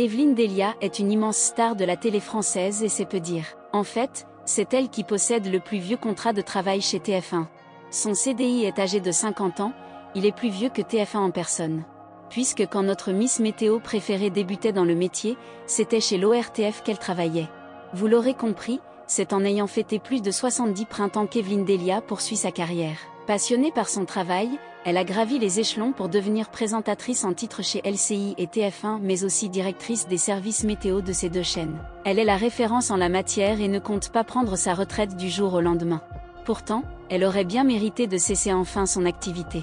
Evelyne Delia est une immense star de la télé française et c'est peu dire. En fait, c'est elle qui possède le plus vieux contrat de travail chez TF1. Son CDI est âgé de 50 ans, il est plus vieux que TF1 en personne. Puisque quand notre Miss Météo préférée débutait dans le métier, c'était chez l'ORTF qu'elle travaillait. Vous l'aurez compris, c'est en ayant fêté plus de 70 printemps qu'Evelyne Delia poursuit sa carrière. Passionnée par son travail, elle a gravi les échelons pour devenir présentatrice en titre chez LCI et TF1 mais aussi directrice des services météo de ces deux chaînes. Elle est la référence en la matière et ne compte pas prendre sa retraite du jour au lendemain. Pourtant, elle aurait bien mérité de cesser enfin son activité.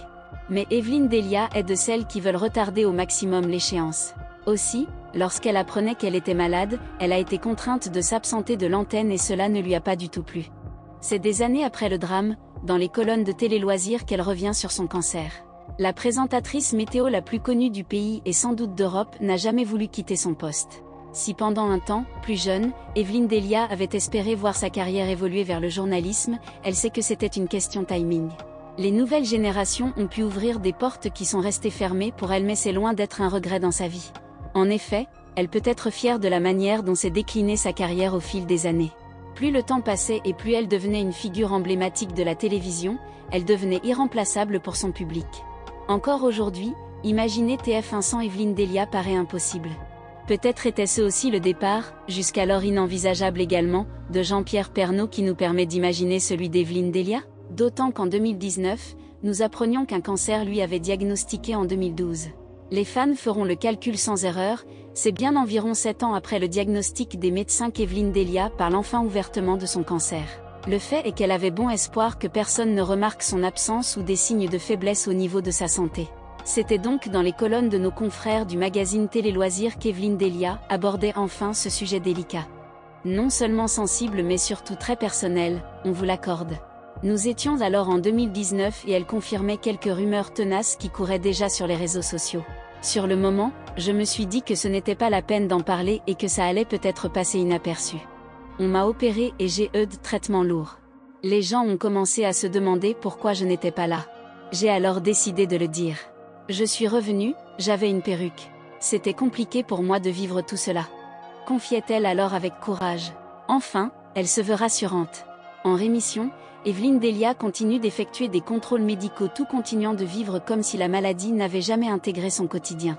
Mais Evelyne Delia est de celles qui veulent retarder au maximum l'échéance. Aussi, lorsqu'elle apprenait qu'elle était malade, elle a été contrainte de s'absenter de l'antenne et cela ne lui a pas du tout plu. C'est des années après le drame, dans les colonnes de télé-loisirs qu'elle revient sur son cancer. La présentatrice météo la plus connue du pays et sans doute d'Europe n'a jamais voulu quitter son poste. Si pendant un temps, plus jeune, Evelyne Delia avait espéré voir sa carrière évoluer vers le journalisme, elle sait que c'était une question timing. Les nouvelles générations ont pu ouvrir des portes qui sont restées fermées pour elle mais c'est loin d'être un regret dans sa vie. En effet, elle peut être fière de la manière dont s'est déclinée sa carrière au fil des années. Plus le temps passait et plus elle devenait une figure emblématique de la télévision, elle devenait irremplaçable pour son public. Encore aujourd'hui, imaginer TF1 sans Evelyne Delia paraît impossible. Peut-être était-ce aussi le départ, jusqu'alors inenvisageable également, de Jean-Pierre Pernaut qui nous permet d'imaginer celui d'Evelyne Delia? D'autant qu'en 2019, nous apprenions qu'un cancer lui avait diagnostiqué en 2012. Les fans feront le calcul sans erreur, c'est bien environ 7 ans après le diagnostic des médecins qu'Evelyne Delia parle enfin ouvertement de son cancer. Le fait est qu'elle avait bon espoir que personne ne remarque son absence ou des signes de faiblesse au niveau de sa santé. C'était donc dans les colonnes de nos confrères du magazine Télé Loisirs qu'Evelyne Delia abordait enfin ce sujet délicat. Non seulement sensible mais surtout très personnel, on vous l'accorde. Nous étions alors en 2019 et elle confirmait quelques rumeurs tenaces qui couraient déjà sur les réseaux sociaux. Sur le moment, je me suis dit que ce n'était pas la peine d'en parler et que ça allait peut-être passer inaperçu. On m'a opéré et j'ai eu de traitements lourds. Les gens ont commencé à se demander pourquoi je n'étais pas là. J'ai alors décidé de le dire. Je suis revenue, j'avais une perruque. C'était compliqué pour moi de vivre tout cela. Confiait-elle alors avec courage. Enfin, elle se veut rassurante. En rémission, Evelyne Delia continue d'effectuer des contrôles médicaux tout continuant de vivre comme si la maladie n'avait jamais intégré son quotidien.